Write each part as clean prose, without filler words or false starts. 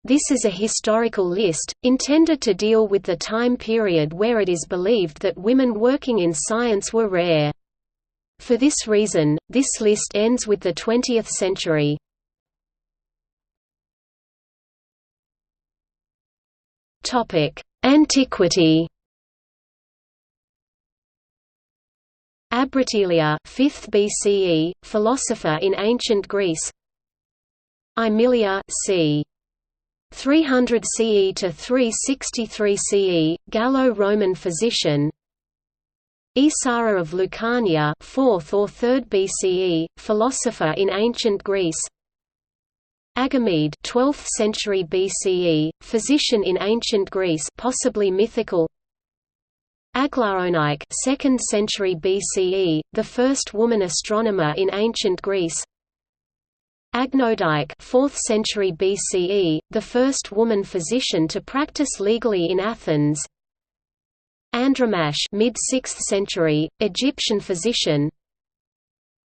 This is a historical list, intended to deal with the time period where it is believed that women working in science were rare. For this reason, this list ends with the 20th century. Antiquity. Abratilia, 5th BCE, philosopher in ancient Greece. Aemilia, c. 300 CE to 363 CE, Gallo-Roman physician. Isara of Lucania, 4th or 3rd BCE, philosopher in ancient Greece. Agamede, 12th century BCE, physician in ancient Greece, possibly mythical. Aglaonike, 2nd century BCE, the first woman astronomer in ancient Greece. Agnodike, 4th century BCE, the first woman physician to practice legally in Athens. Andromache, mid-6th century, Egyptian physician.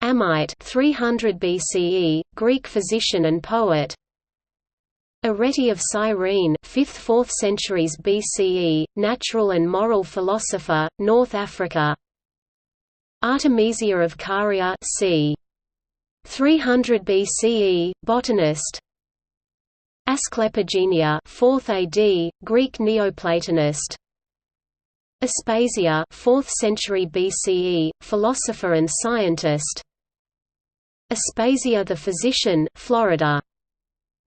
Amite, 300 BCE, Greek physician and poet. Arete of Cyrene, 5th–4th centuries BCE, natural and moral philosopher, North Africa. Artemisia of Caria, c. 300 BCE, botanist. Asclepigenia, 4th AD, Greek Neoplatonist. Aspasia, 4th century BCE, philosopher and scientist. Aspasia the physician, Florida.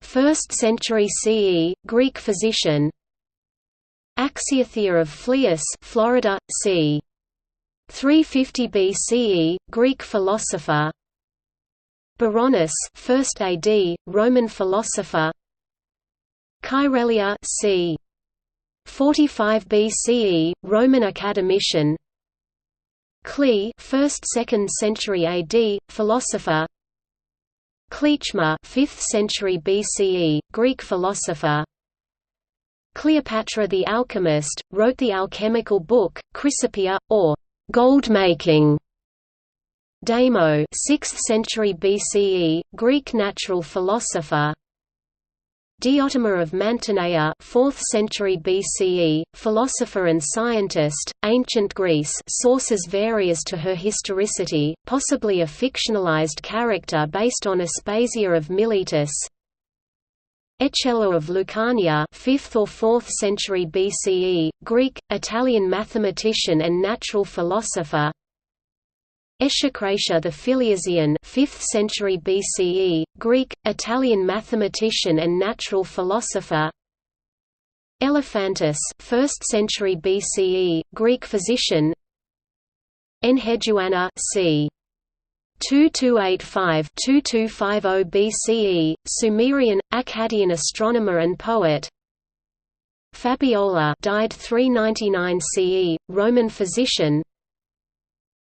1st century CE, Greek physician. Axiothea of Phlius, Florida, c. 350 BCE, Greek philosopher. Baronus, 1st AD, Roman philosopher. Kyrelia, c. 45 BCE, Roman academician. Clee, 1st–2nd century AD, philosopher. Cleachma, 5th century BCE, Greek philosopher. Cleopatra the alchemist, wrote the alchemical book, Chrysopoeia, or gold-making. Deimo, 6th century BCE, Greek natural philosopher. Diotima of Mantinea, 4th century BCE, philosopher and scientist, ancient Greece. Sources vary as to her historicity, possibly a fictionalized character based on Aspasia of Miletus. Eccello of Lucania, 5th or 4th century BCE, Greek, Italian mathematician and natural philosopher. Eschocratia the Philiasian, 5th century BCE, Greek, Italian mathematician and natural philosopher. Elephantus, 1st century BCE, Greek physician. Enheduanna, c. 2285–2250 BCE, Sumerian, Akkadian astronomer and poet. Fabiola, died 399 CE, Roman physician.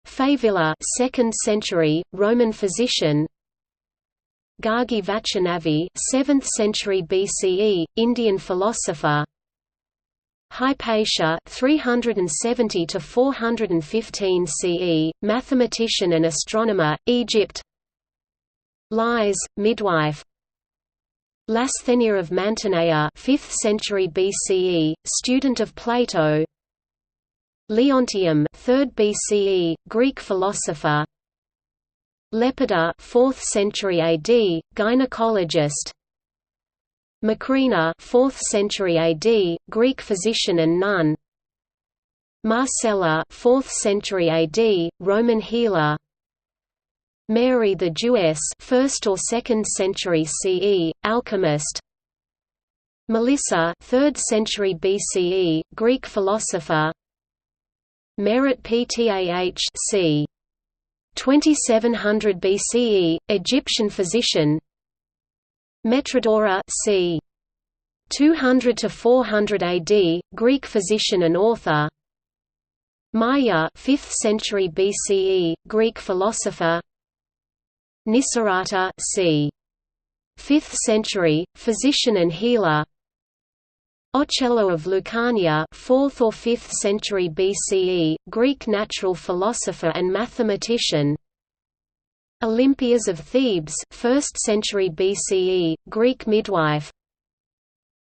Favilla, 2nd century, Roman physician. Gargi Vachanavi, 7th century BCE, Indian philosopher. Hypatia, 370 to 415 CE, mathematician and astronomer, Egypt. Lais, midwife. Lasthenia of Mantinea, 5th century BCE, student of Plato. Leontium, 3rd BCE, Greek philosopher. Lepida, 4th century AD, gynecologist. Macrina, 4th century AD, Greek physician and nun. Marcella, 4th century AD, Roman healer. Mary the Jewess, 1st or 2nd century CE, alchemist. Melissa, 3rd century BCE, Greek philosopher. Merit Ptah c. 2700 BCE, Egyptian physician. Metrodora c. 200 to 400 AD, Greek physician and author. Maya, 5th century BCE, Greek philosopher. Nisarata c. 5th century, physician and healer. Ocello of Lucania, 4th or 5th century BCE, Greek natural philosopher and mathematician. Olympias of Thebes, 1st century BCE, Greek midwife.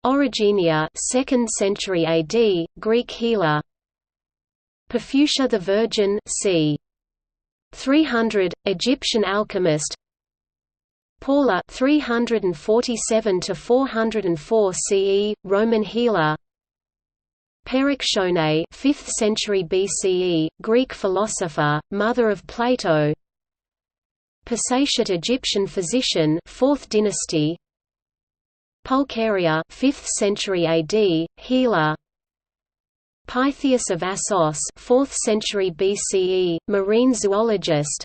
Origenia 2nd century AD, Greek healer. Perfusia the Virgin c. 300, Egyptian alchemist. Paula 347 to 404 CE, Roman healer. Perictione 5th century BCE, Greek philosopher, mother of Plato. Pasatiate Egyptian physician, 4th dynasty. Pulcheria 5th century AD, healer. Pythias of Assos 4th century BCE, marine zoologist.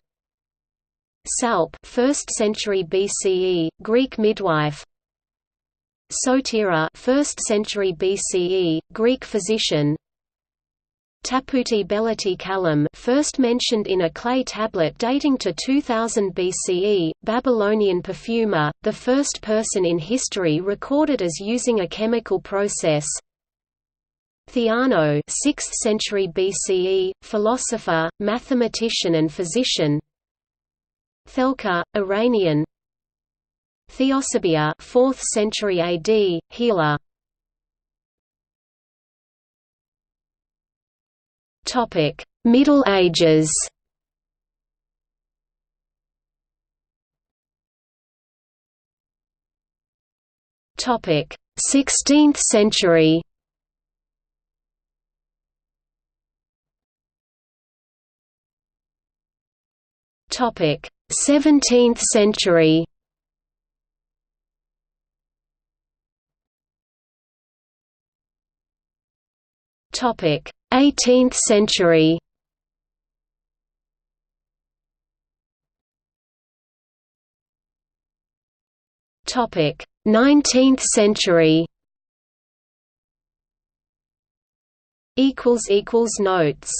Salp 1st century BCE, Greek midwife. Sotira 1st century BCE, Greek physician. Taputi Belati Kalam, first mentioned in a clay tablet dating to 2000 BCE, Babylonian perfumer, the first person in history recorded as using a chemical process. Theano 6th century BCE, philosopher, mathematician and physician. Thelka, Iranian. Theosebia 4th century AD, healer. Topic: Middle Ages. Topic: 16th century. Topic: 17th century. Topic: 18th century. Topic: 19th century. Notes